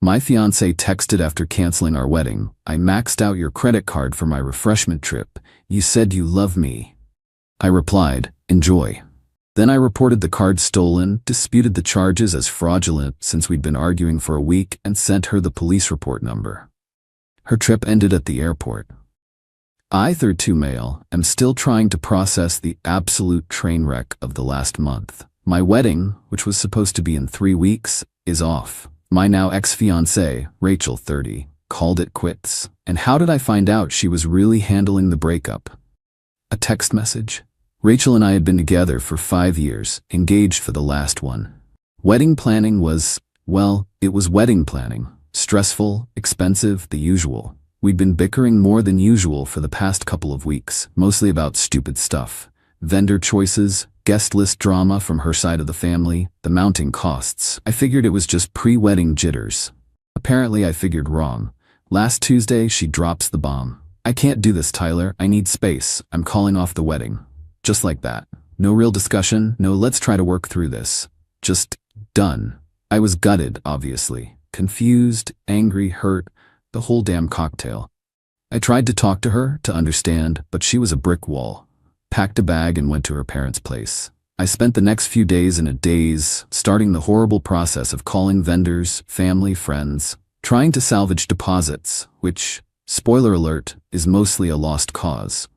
My fiancé texted after canceling our wedding. I maxed out your credit card for my refreshment trip. You said you love me. I replied, enjoy. Then I reported the card stolen, disputed the charges as fraudulent since we'd been arguing for a week, and sent her the police report number. Her trip ended at the airport. I, 32 male, am still trying to process the absolute train wreck of the last month. My wedding, which was supposed to be in 3 weeks, is off. My now ex-fiancée, Rachel, 30, called it quits. And how did I find out she was really handling the breakup? A text message. Rachel and I had been together for 5 years, engaged for the last one. Wedding planning was, well, it was wedding planning. Stressful, expensive, the usual. We'd been bickering more than usual for the past couple of weeks, mostly about stupid stuff. Vendor choices, guest list drama from her side of the family, the mounting costs. I figured it was just pre-wedding jitters. Apparently I figured wrong. Last Tuesday, she drops the bomb. I can't do this, Tyler. I need space. I'm calling off the wedding. Just like that. No real discussion, no let's try to work through this. Just done. I was gutted, obviously. Confused, angry, hurt, the whole damn cocktail. I tried to talk to her, to understand, but she was a brick wall. Packed a bag and went to her parents' place. I spent the next few days in a daze, starting the horrible process of calling vendors, family, friends, trying to salvage deposits, which, spoiler alert, is mostly a lost cause.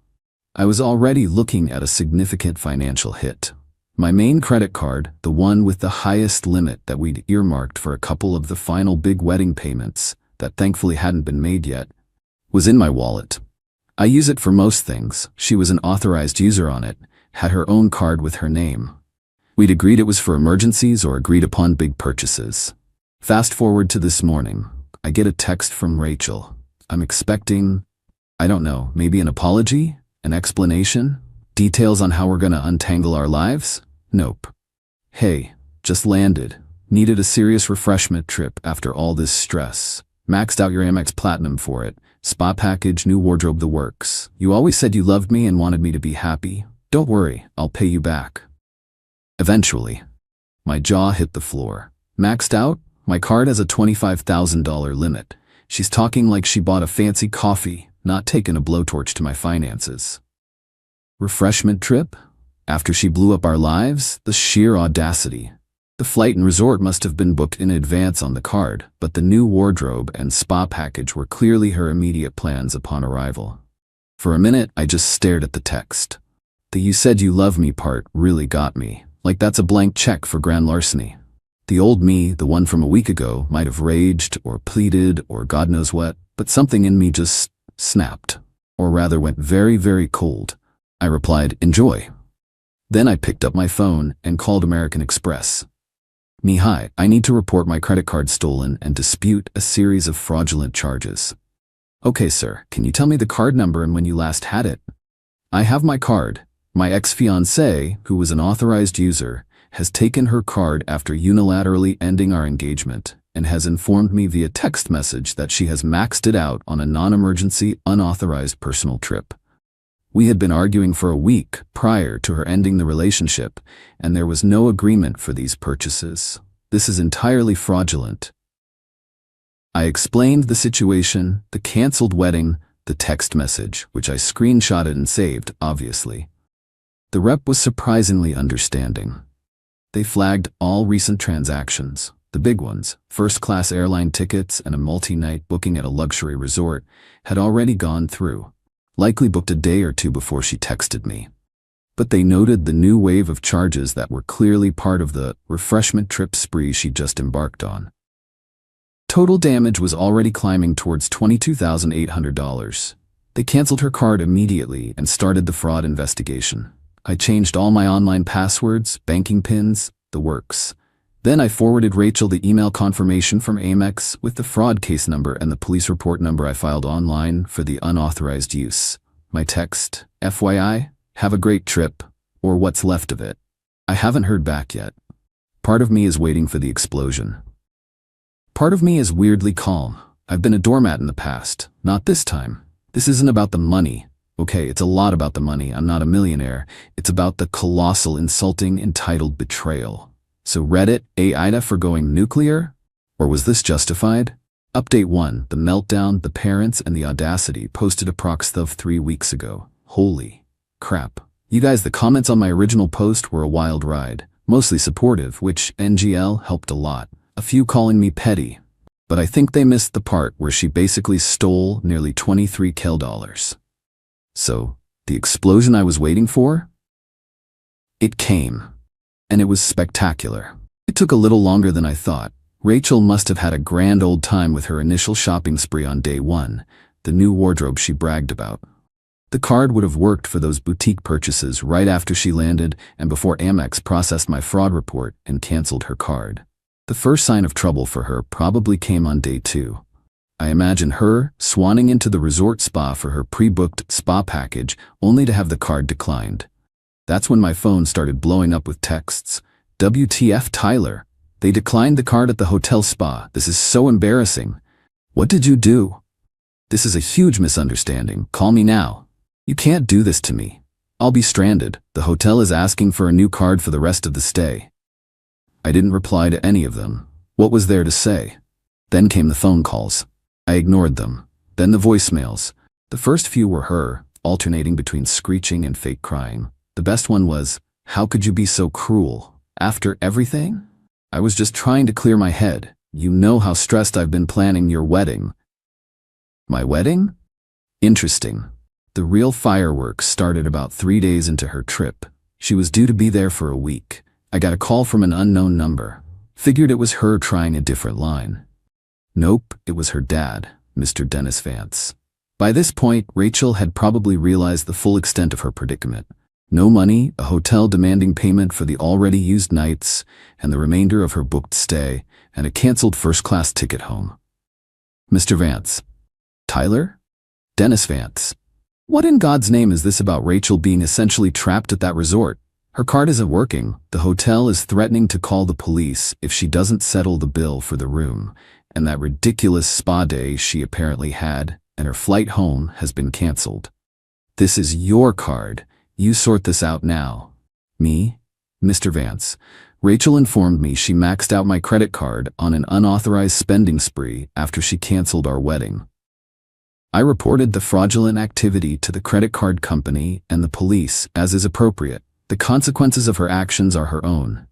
I was already looking at a significant financial hit. My main credit card, the one with the highest limit that we'd earmarked for a couple of the final big wedding payments that thankfully hadn't been made yet, was in my wallet. I use it for most things. She was an authorized user on it, had her own card with her name. We'd agreed it was for emergencies or agreed upon big purchases. Fast forward to this morning. I get a text from Rachel. I'm expecting, I don't know, maybe an apology? An explanation? Details on how we're gonna untangle our lives? Nope. Hey, just landed. Needed a serious refreshment trip after all this stress. Maxed out your Amex Platinum for it. Spa package, new wardrobe, the works. You always said you loved me and wanted me to be happy. Don't worry, I'll pay you back. Eventually. My jaw hit the floor. Maxed out? My card has a $25,000 limit. She's talking like she bought a fancy coffee, not taken a blowtorch to my finances. Refreshment trip? After she blew up our lives? The sheer audacity. The flight and resort must have been booked in advance on the card, but the new wardrobe and spa package were clearly her immediate plans upon arrival. For a minute, I just stared at the text. The "you said you love me" part really got me, like that's a blank check for grand larceny. The old me, the one from a week ago, might have raged or pleaded or God knows what, but something in me just snapped, or rather went very, very cold. I replied, enjoy. Then I picked up my phone and called American Express. Hi, I need to report my credit card stolen and dispute a series of fraudulent charges. Okay, sir, can you tell me the card number and when you last had it? I have my card. My ex-fiancée, who was an authorized user, has taken her card after unilaterally ending our engagement and has informed me via text message that she has maxed it out on a non-emergency, unauthorized personal trip. We had been arguing for a week prior to her ending the relationship, and there was no agreement for these purchases. This is entirely fraudulent. I explained the situation, the canceled wedding, the text message, which I screenshotted and saved, obviously. The rep was surprisingly understanding. They flagged all recent transactions, the big ones, first-class airline tickets and a multi-night booking at a luxury resort, had already gone through. Likely booked a day or two before she texted me. But they noted the new wave of charges that were clearly part of the refreshment trip spree she just embarked on. Total damage was already climbing towards $22,800. They canceled her card immediately and started the fraud investigation. I changed all my online passwords, banking pins, the works. Then I forwarded Rachel the email confirmation from Amex with the fraud case number and the police report number I filed online for the unauthorized use. My text, FYI, have a great trip, or what's left of it. I haven't heard back yet. Part of me is waiting for the explosion. Part of me is weirdly calm. I've been a doormat in the past, not this time. This isn't about the money. Okay, it's a lot about the money. I'm not a millionaire. It's about the colossal, insulting, entitled betrayal. So Reddit, aita for going nuclear? Or was this justified? Update 1. The meltdown, the parents, and the audacity posted approx of 3 weeks ago. Holy crap. You guys, the comments on my original post were a wild ride. Mostly supportive, which NGL helped a lot. A few calling me petty. But I think they missed the part where she basically stole nearly $23,000. So, the explosion I was waiting for? It came. And it was spectacular. It took a little longer than I thought. Rachel must have had a grand old time with her initial shopping spree on day 1, the new wardrobe she bragged about. The card would have worked for those boutique purchases right after she landed and before Amex processed my fraud report and canceled her card. The first sign of trouble for her probably came on day 2. I imagine her swanning into the resort spa for her pre-booked spa package only to have the card declined. That's when my phone started blowing up with texts. WTF, Tyler? They declined the card at the hotel spa. This is so embarrassing. What did you do? This is a huge misunderstanding. Call me now. You can't do this to me. I'll be stranded. The hotel is asking for a new card for the rest of the stay. I didn't reply to any of them. What was there to say? Then came the phone calls. I ignored them. Then the voicemails. The first few were her, alternating between screeching and fake crying. The best one was, "How could you be so cruel? After everything? I was just trying to clear my head. You know how stressed I've been planning your wedding." My wedding? Interesting. The real fireworks started about 3 days into her trip. She was due to be there for a week. I got a call from an unknown number. Figured it was her trying a different line. Nope, it was her dad, Mr. Dennis Vance. By this point, Rachel had probably realized the full extent of her predicament. No money, a hotel demanding payment for the already used nights, and the remainder of her booked stay, and a canceled first-class ticket home. Mr. Vance. Tyler? Dennis Vance. What in God's name is this about Rachel being essentially trapped at that resort? Her card isn't working. The hotel is threatening to call the police if she doesn't settle the bill for the room, and that ridiculous spa day she apparently had, and her flight home has been canceled. This is your card. You sort this out now. Me? Mr. Vance. Rachel informed me she maxed out my credit card on an unauthorized spending spree after she canceled our wedding. I reported the fraudulent activity to the credit card company and the police, as is appropriate. The consequences of her actions are her own.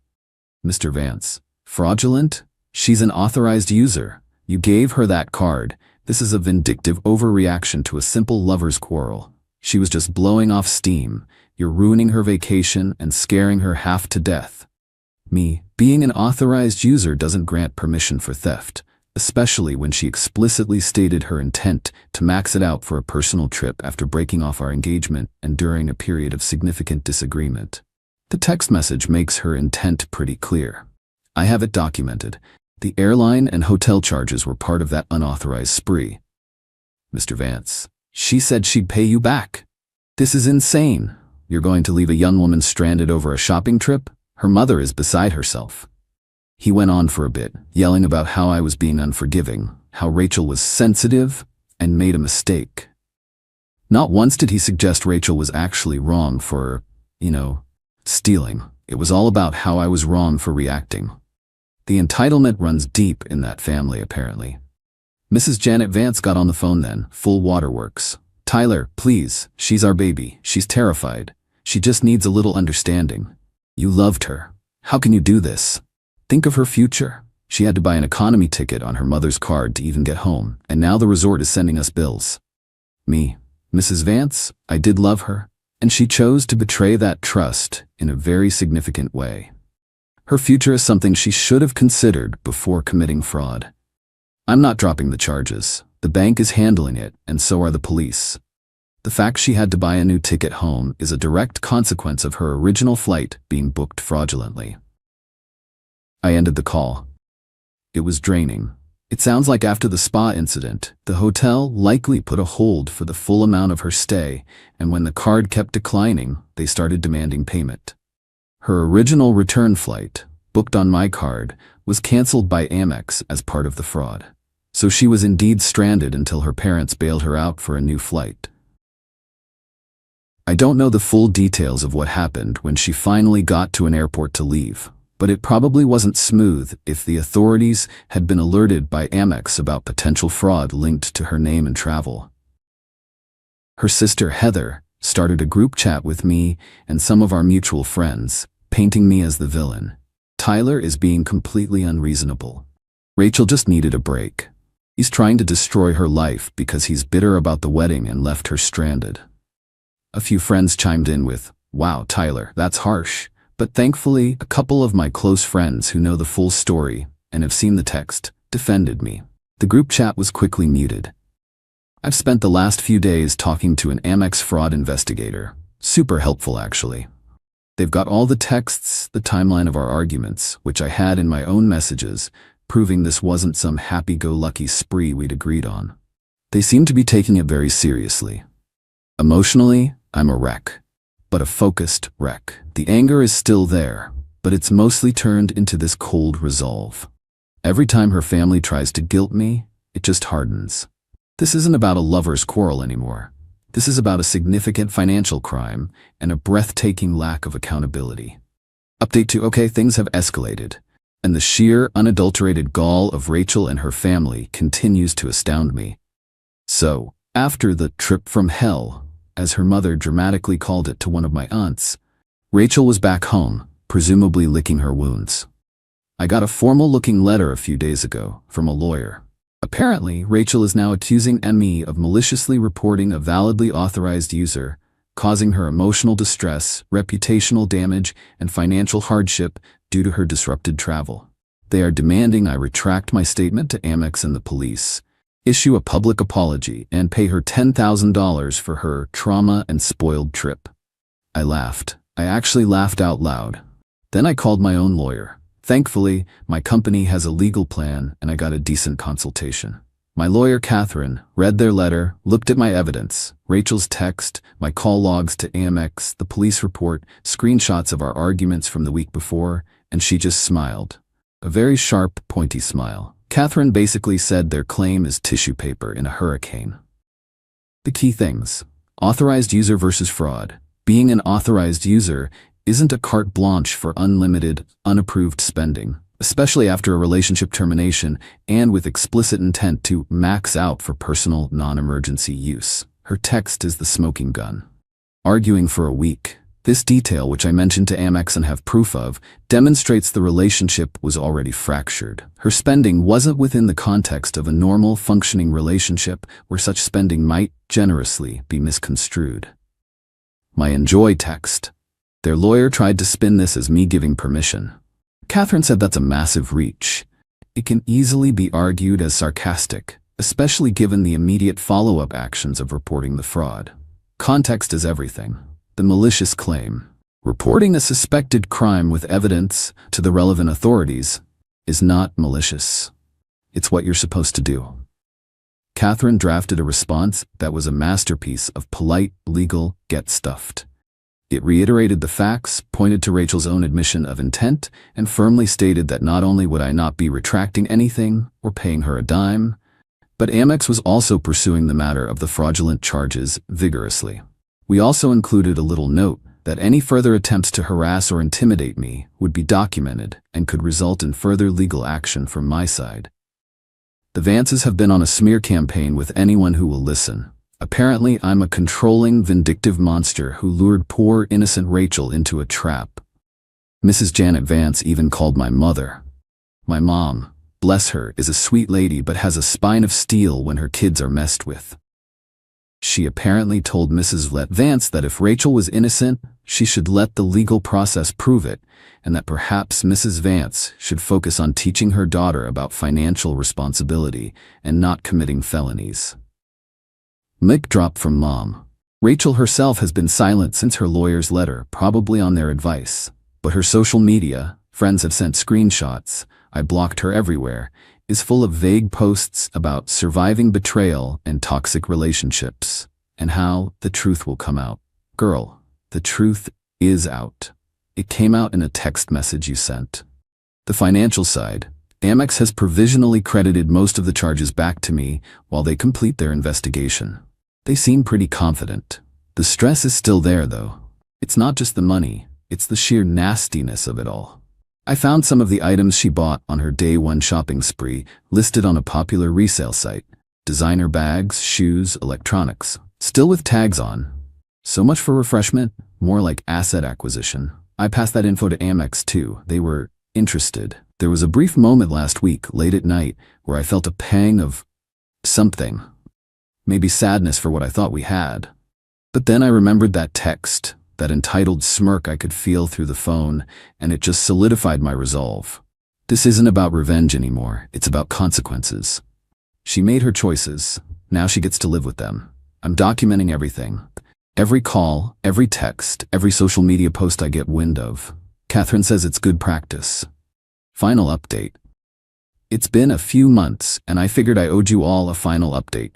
Mr. Vance. Fraudulent? She's an authorized user. You gave her that card. This is a vindictive overreaction to a simple lover's quarrel. She was just blowing off steam. You're ruining her vacation and scaring her half to death. Me. Being an authorized user doesn't grant permission for theft, especially when she explicitly stated her intent to max it out for a personal trip after breaking off our engagement and during a period of significant disagreement. The text message makes her intent pretty clear. I have it documented. The airline and hotel charges were part of that unauthorized spree. Mr. Vance. She said she'd pay you back. This is insane. You're going to leave a young woman stranded over a shopping trip? Her mother is beside herself. He went on for a bit, yelling about how I was being unforgiving, how Rachel was sensitive and made a mistake. Not once did he suggest Rachel was actually wrong for, stealing. It was all about how I was wrong for reacting. The entitlement runs deep in that family, apparently. Mrs. Janet Vance got on the phone then, full waterworks. Tyler, please, she's our baby. She's terrified. She just needs a little understanding. You loved her. How can you do this? Think of her future. She had to buy an economy ticket on her mother's card to even get home, and now the resort is sending us bills. Me, Mrs. Vance, I did love her, and she chose to betray that trust in a very significant way. Her future is something she should have considered before committing fraud. I'm not dropping the charges. The bank is handling it, and so are the police. The fact she had to buy a new ticket home is a direct consequence of her original flight being booked fraudulently. I ended the call. It was draining. It sounds like after the spa incident, the hotel likely put a hold for the full amount of her stay, and when the card kept declining, they started demanding payment. Her original return flight, booked on my card, was canceled by Amex as part of the fraud. So she was indeed stranded until her parents bailed her out for a new flight. I don't know the full details of what happened when she finally got to an airport to leave, But it probably wasn't smooth if the authorities had been alerted by Amex about potential fraud linked to her name and travel. Her sister, Heather, started a group chat with me and some of our mutual friends, painting me as the villain. Tyler is being completely unreasonable. Rachel just needed a break. He's trying to destroy her life because he's bitter about the wedding and left her stranded. A few friends chimed in with, "Wow, Tyler, that's harsh." But thankfully, a couple of my close friends who know the full story and have seen the text defended me. The group chat was quickly muted. I've spent the last few days talking to an Amex fraud investigator. Super helpful, actually. They've got all the texts, the timeline of our arguments, which I had in my own messages, proving this wasn't some happy-go-lucky spree we'd agreed on. They seem to be taking it very seriously. Emotionally, I'm a wreck. But a focused wreck. The anger is still there, but it's mostly turned into this cold resolve. Every time her family tries to guilt me, it just hardens. This isn't about a lover's quarrel anymore. This is about a significant financial crime and a breathtaking lack of accountability. Update 2. Okay, things have escalated, and the sheer, unadulterated gall of Rachel and her family continues to astound me. So, after the trip from hell, as her mother dramatically called it to one of my aunts, Rachel was back home, presumably licking her wounds. I got a formal-looking letter a few days ago from a lawyer. Apparently, Rachel is now accusing me of maliciously reporting a validly authorized user, causing her emotional distress, reputational damage, and financial hardship due to her disrupted travel. They are demanding I retract my statement to Amex and the police, issue a public apology, and pay her $10,000 for her trauma and spoiled trip. I laughed. I actually laughed out loud. Then I called my own lawyer. Thankfully, my company has a legal plan and I got a decent consultation. My lawyer, Catherine, read their letter, looked at my evidence, Rachel's text, my call logs to Amex, the police report, screenshots of our arguments from the week before, and she just smiled. A very sharp, pointy smile. Catherine basically said their claim is tissue paper in a hurricane. The key things. Authorized user versus fraud. Being an authorized user isn't a carte blanche for unlimited, unapproved spending, especially after a relationship termination and with explicit intent to max out for personal, non-emergency use. Her text is the smoking gun. Arguing for a week. This detail, which I mentioned to Amex and have proof of, demonstrates the relationship was already fractured. Her spending wasn't within the context of a normal, functioning relationship where such spending might, generously, be misconstrued. My enjoy text. Their lawyer tried to spin this as me giving permission. Catherine said that's a massive reach. It can easily be argued as sarcastic, especially given the immediate follow-up actions of reporting the fraud. Context is everything. The malicious claim, reporting a suspected crime with evidence to the relevant authorities, is not malicious. It's what you're supposed to do. Catherine drafted a response that was a masterpiece of polite, legal, get stuffed. It reiterated the facts, pointed to Rachel's own admission of intent, and firmly stated that not only would I not be retracting anything or paying her a dime, but Amex was also pursuing the matter of the fraudulent charges vigorously. We also included a little note that any further attempts to harass or intimidate me would be documented and could result in further legal action from my side. The Vances have been on a smear campaign with anyone who will listen. Apparently, I'm a controlling, vindictive monster who lured poor, innocent Rachel into a trap. Mrs. Janet Vance even called my mother. My mom, bless her, is a sweet lady but has a spine of steel when her kids are messed with. She apparently told Mrs. Vance that if Rachel was innocent, she should let the legal process prove it, and that perhaps Mrs. Vance should focus on teaching her daughter about financial responsibility and not committing felonies. Mic drop from Mom. Rachel herself has been silent since her lawyer's letter, probably on their advice. But her social media, friends have sent screenshots, I blocked her everywhere, is full of vague posts about surviving betrayal and toxic relationships, and how the truth will come out. Girl, the truth is out. It came out in a text message you sent. The financial side. Amex has provisionally credited most of the charges back to me while they complete their investigation. They seem pretty confident. The stress is still there, though. It's not just the money, it's the sheer nastiness of it all. I found some of the items she bought on her day one shopping spree listed on a popular resale site. Designer bags, shoes, electronics, still with tags on. So much for refreshment, more like asset acquisition. I passed that info to Amex too. They were interested. There was a brief moment last week, late at night, where I felt a pang of something. Maybe sadness for what I thought we had. But then I remembered that text, that entitled smirk I could feel through the phone, and it just solidified my resolve. This isn't about revenge anymore. It's about consequences. She made her choices. Now she gets to live with them. I'm documenting everything. Every call, every text, every social media post I get wind of. Catherine says it's good practice. Final update. It's been a few months, and I figured I owed you all a final update.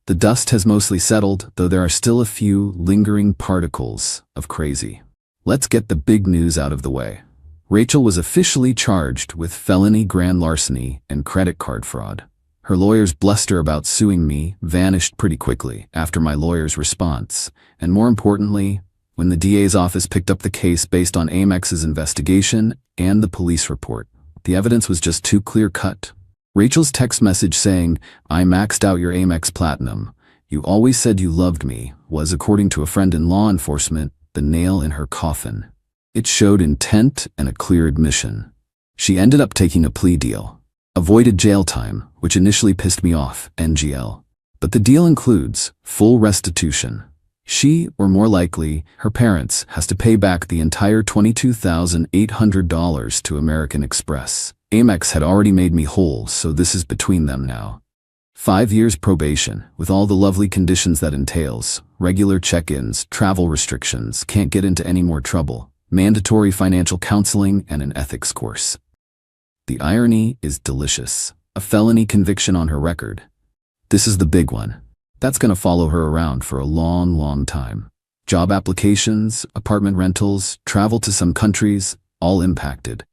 The dust has mostly settled, though there are still a few lingering particles of crazy. Let's get the big news out of the way. Rachel was officially charged with felony grand larceny and credit card fraud. Her lawyer's bluster about suing me vanished pretty quickly after my lawyer's response, and more importantly, when the DA's office picked up the case based on Amex's investigation and the police report. The evidence was just too clear-cut. Rachel's text message saying, "I maxed out your Amex Platinum. You always said you loved me," was, according to a friend in law enforcement, the nail in her coffin. It showed intent and a clear admission. She ended up taking a plea deal. Avoided jail time, which initially pissed me off, NGL. But the deal includes full restitution. She, or more likely, her parents, has to pay back the entire $22,800 to American Express. Amex had already made me whole, so this is between them now. 5 years probation, with all the lovely conditions that entails. Regular check-ins, travel restrictions, can't get into any more trouble. Mandatory financial counseling and an ethics course. The irony is delicious. A felony conviction on her record. This is the big one. That's gonna follow her around for a long, long time. Job applications, apartment rentals, travel to some countries, all impacted.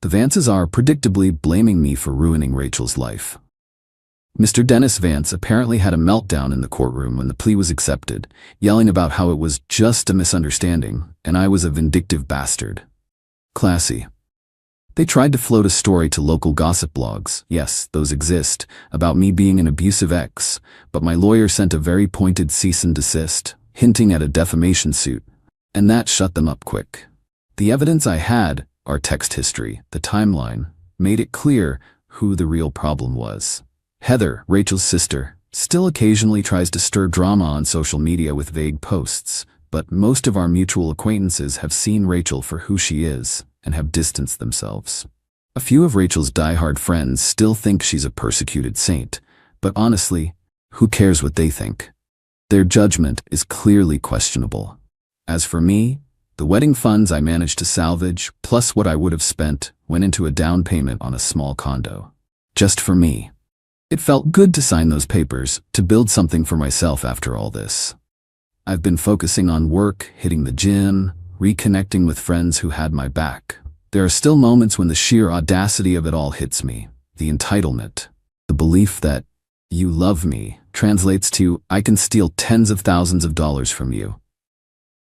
The Vances are predictably blaming me for ruining Rachel's life. Mr. Dennis Vance apparently had a meltdown in the courtroom when the plea was accepted, yelling about how it was just a misunderstanding, and I was a vindictive bastard. Classy. They tried to float a story to local gossip blogs, yes, those exist, about me being an abusive ex, but my lawyer sent a very pointed cease and desist, hinting at a defamation suit, and that shut them up quick. The evidence I had, our text history, the timeline, made it clear who the real problem was. Heather, Rachel's sister, still occasionally tries to stir drama on social media with vague posts, but most of our mutual acquaintances have seen Rachel for who she is and have distanced themselves. A few of Rachel's diehard friends still think she's a persecuted saint, but honestly, who cares what they think? Their judgment is clearly questionable. As for me, the wedding funds I managed to salvage, plus what I would have spent, went into a down payment on a small condo. Just for me. It felt good to sign those papers, to build something for myself after all this. I've been focusing on work, hitting the gym, reconnecting with friends who had my back. There are still moments when the sheer audacity of it all hits me. The entitlement. The belief that "you love me" translates to "I can steal tens of thousands of dollars from you."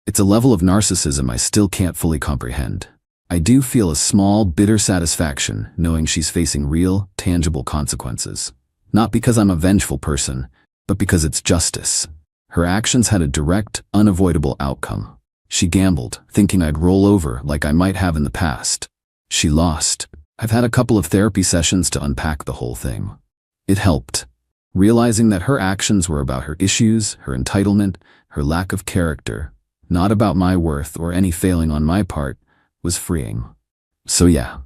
It's a level of narcissism I still can't fully comprehend. I do feel a small, bitter satisfaction knowing she's facing real, tangible consequences. Not because I'm a vengeful person, but because it's justice. Her actions had a direct, unavoidable outcome. She gambled, thinking I'd roll over like I might have in the past. She lost. I've had a couple of therapy sessions to unpack the whole thing. It helped. Realizing that her actions were about her issues, her entitlement, her lack of character, not about my worth or any failing on my part, was freeing. So yeah,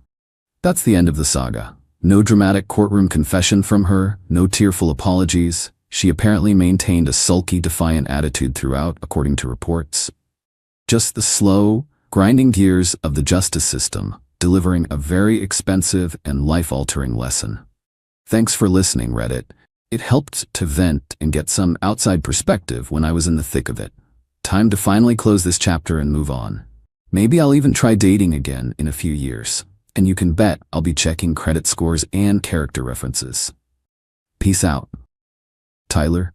that's the end of the saga. No dramatic courtroom confession from her, no tearful apologies. She apparently maintained a sulky, defiant attitude throughout, according to reports. Just the slow, grinding gears of the justice system, delivering a very expensive and life-altering lesson. Thanks for listening, Reddit. It helped to vent and get some outside perspective when I was in the thick of it. Time to finally close this chapter and move on. Maybe I'll even try dating again in a few years. And you can bet I'll be checking credit scores and character references. Peace out. Tyler.